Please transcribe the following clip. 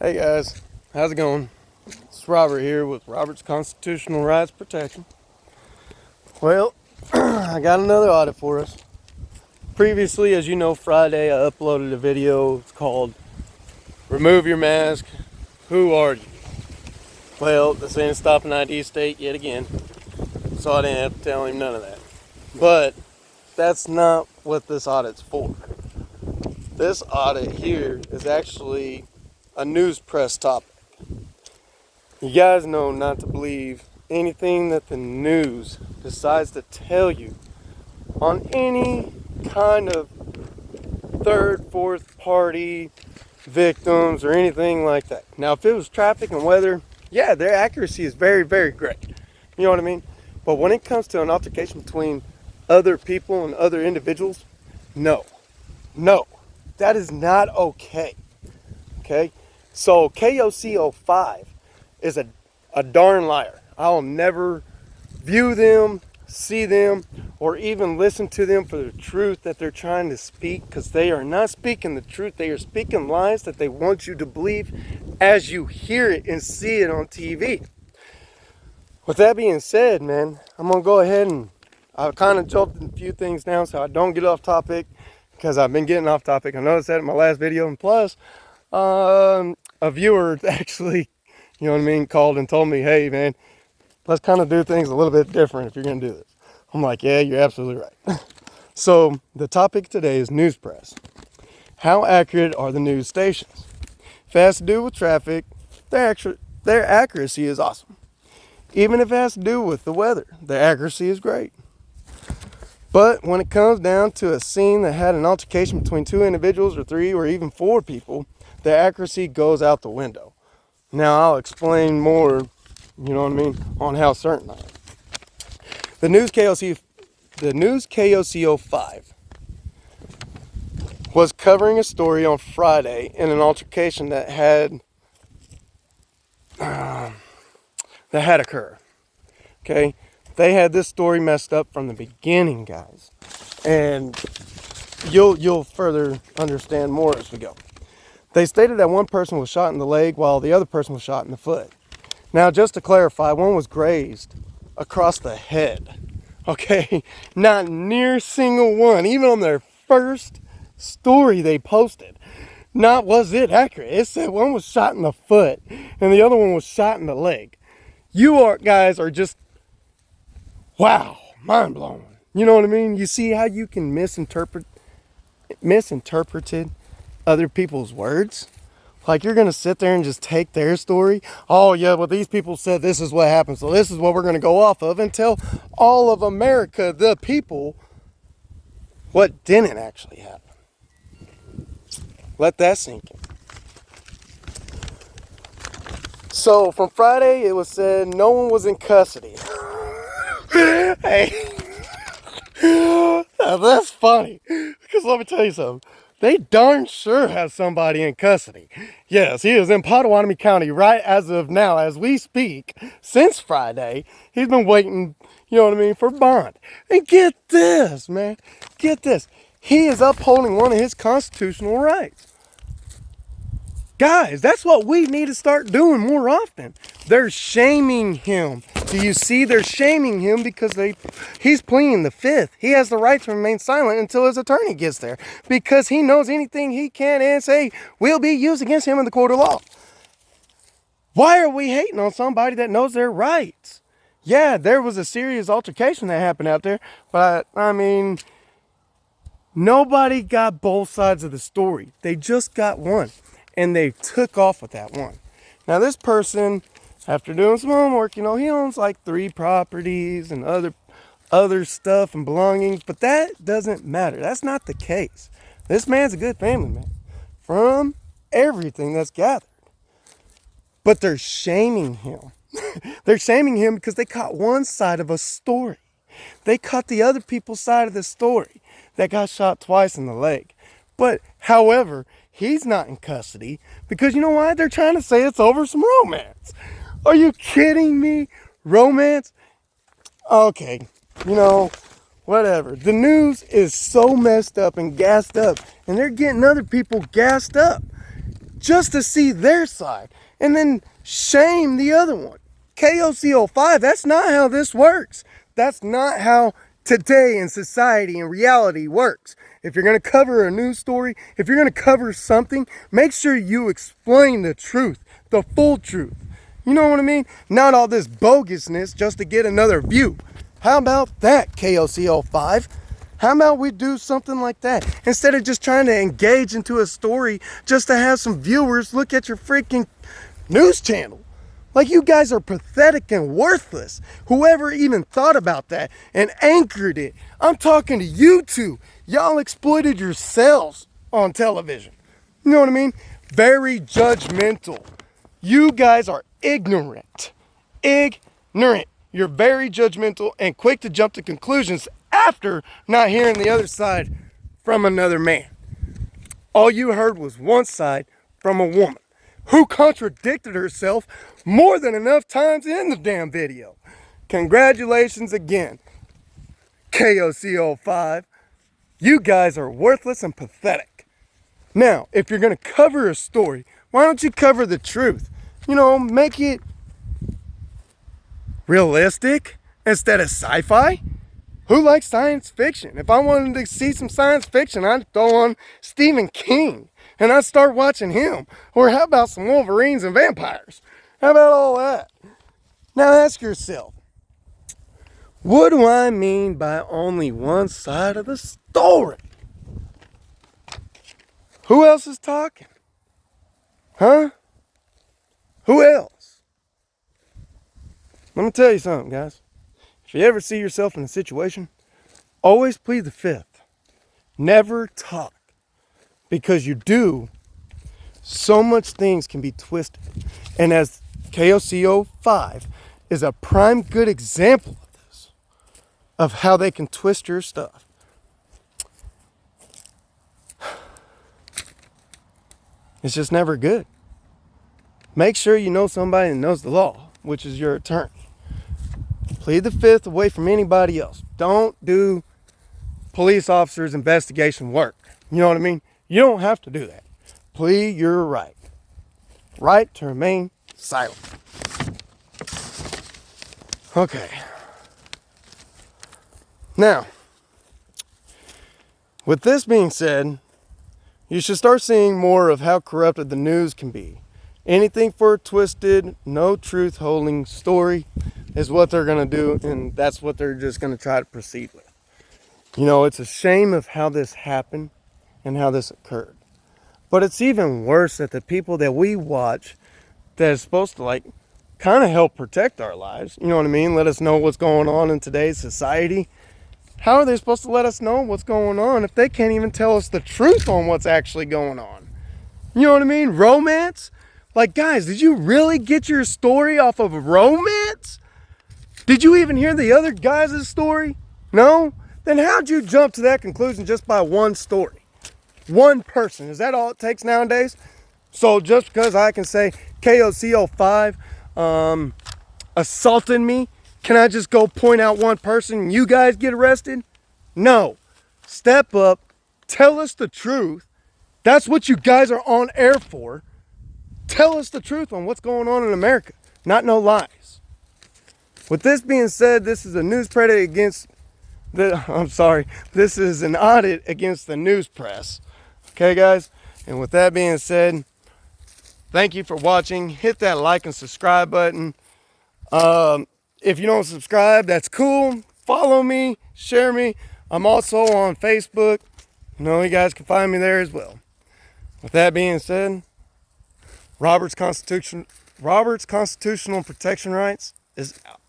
Hey guys, how's it going? It's Robert here with Robert's Constitutional Rights Protection. Well, I got another audit for us. Previously, as you know, Friday I uploaded a video. It's called Remove Your Mask, Who Are You? Well, this ain't a stop and ID state yet again, so I didn't have to tell him none of that. But that's not what this audit's for. This audit here is actually a news press topic. You guys know not to believe anything that the news decides to tell you on any kind of third, fourth party victims or anything like that. Now, if it was traffic and weather, yeah, their accuracy is very, very great. You know what I mean? But when it comes to an altercation between other people and other individuals, no, that is not okay. Okay? So, KOCO5 is a darn liar. I'll never view them, see them, or even listen to them for the truth that they're trying to speak, because they are not speaking the truth. They are speaking lies that they want you to believe as you hear it and see it on TV. With that being said, man, I'm going to go ahead and I've kind of jumped a few things now so I don't get off topic, because I've been getting off topic. I noticed that in my last video, and plus, a viewer actually, you know what I mean, called and told me, hey man, let's kind of do things a little bit different if you're going to do this. I'm like, yeah, you're absolutely right. So the topic today is news press. How accurate are the news stations? If it has to do with traffic, their accuracy is awesome. Even if it has to do with the weather, their accuracy is great. But when it comes down to a scene that had an altercation between two individuals or three or even four people, their accuracy goes out the window. Now I'll explain more, you know what I mean, on how certain I am. The news KOCO5 was covering a story on Friday in an altercation that had occurred. Okay, they had this story messed up from the beginning, guys, and you'll further understand more as we go. They stated that one person was shot in the leg while the other person was shot in the foot. Now, just to clarify, one was grazed across the head. Okay, not near single one, even on their first story they posted, not was it accurate. It said one was shot in the foot and the other one was shot in the leg. You guys are just, wow, mind blowing. You know what I mean? You see how you can misinterpreted other people's words? Like, you're going to sit there and just take their story. Oh, yeah, well, these people said this is what happened, so this is what we're going to go off of, and tell all of America, the people, what didn't actually happen. Let that sink in. So, from Friday, it was said no one was in custody. Hey, now that's funny, because let me tell you something. They darn sure have somebody in custody. Yes, he is in Pottawatomie County right as of now, as we speak, since Friday. He's been waiting, you know what I mean, for bond. And get this, man. Get this. He is upholding one of his constitutional rights. Guys, that's what we need to start doing more often. They're shaming him. Do you see? They're shaming him because he's pleading the fifth. He has the right to remain silent until his attorney gets there, because he knows anything he can and say will be used against him in the court of law. Why are we hating on somebody that knows their rights? Yeah, there was a serious altercation that happened out there, but I mean, nobody got both sides of the story. They just got one. And they took off with that one. Now, this person, after doing some homework, you know, he owns like 3 properties and other stuff and belongings, but that doesn't matter. That's not the case. This man's a good family man from everything that's gathered. But they're shaming him. They're shaming him because they caught one side of a story. They caught the other people's side of the story that got shot twice in the leg. But, however, he's not in custody because, you know why? They're trying to say it's over some romance. Are you kidding me? Romance? Okay, you know, whatever. The news is so messed up and gassed up, and they're getting other people gassed up. just to see their side and then shame the other one. KOCO5, that's not how this works. That's not how today in society and reality works. If you're going to cover a news story, if you're going to cover something, make sure you explain the truth, the full truth. You know what I mean? Not all this bogusness just to get another view. How about that, KOCO5? How about we do something like that? Instead of just trying to engage into a story just to have some viewers look at your freaking news channel. Like, you guys are pathetic and worthless. Whoever even thought about that and anchored it. I'm talking to you two. Y'all exploited yourselves on television. You know what I mean? Very judgmental. You guys are ignorant. Ignorant. You're very judgmental and quick to jump to conclusions after not hearing the other side from another man. All you heard was one side from a woman who contradicted herself more than enough times in the damn video. Congratulations again, KOCO5. You guys are worthless and pathetic. Now, if you're going to cover a story, why don't you cover the truth? You know, make it realistic instead of sci-fi. Who likes science fiction? If I wanted to see some science fiction, I'd throw on Stephen King and I'd start watching him. Or how about some Wolverines and vampires? How about all that? Now ask yourself, what do I mean by only one side of the story? Who else is talking? Huh? Who else? Let me tell you something, guys. If you ever see yourself in a situation, always plead the fifth. Never talk. Because you do, so much things can be twisted. And as KOCO5 is a prime good example of this, of how they can twist your stuff. It's just never good. Make sure you know somebody that knows the law, which is your attorney. Plead the fifth away from anybody else. Don't do police officers' investigation work. You know what I mean? You don't have to do that. Plead your right. Right to remain silent. Okay. Now, with this being said, you should start seeing more of how corrupted the news can be. Anything for a twisted, no truth holding story is what they're going to do, and that's what they're just going to try to proceed with. You know, it's a shame of how this happened and how this occurred. But it's even worse that the people that we watch that is supposed to, like, kind of help protect our lives, you know what I mean? Let us know what's going on in today's society. How are they supposed to let us know what's going on if they can't even tell us the truth on what's actually going on? You know what I mean? Romance? Like, guys, did you really get your story off of romance? Did you even hear the other guys' story? No? Then how'd you jump to that conclusion just by one story? One person. Is that all it takes nowadays? So just because I can say KOCO5 assaulted me, can I just go point out one person and you guys get arrested? No. Step up. Tell us the truth. That's what you guys are on air for. Tell us the truth on what's going on in America. Not no lies. With this being said, this is a news predator against this is an audit against the news press. Okay, guys? And with that being said, thank you for watching. Hit that like and subscribe button. If you don't subscribe, that's cool. Follow me, share me. I'm also on Facebook. You know, you guys can find me there as well. With that being said, Robert's Constitutional Protection Rights is out.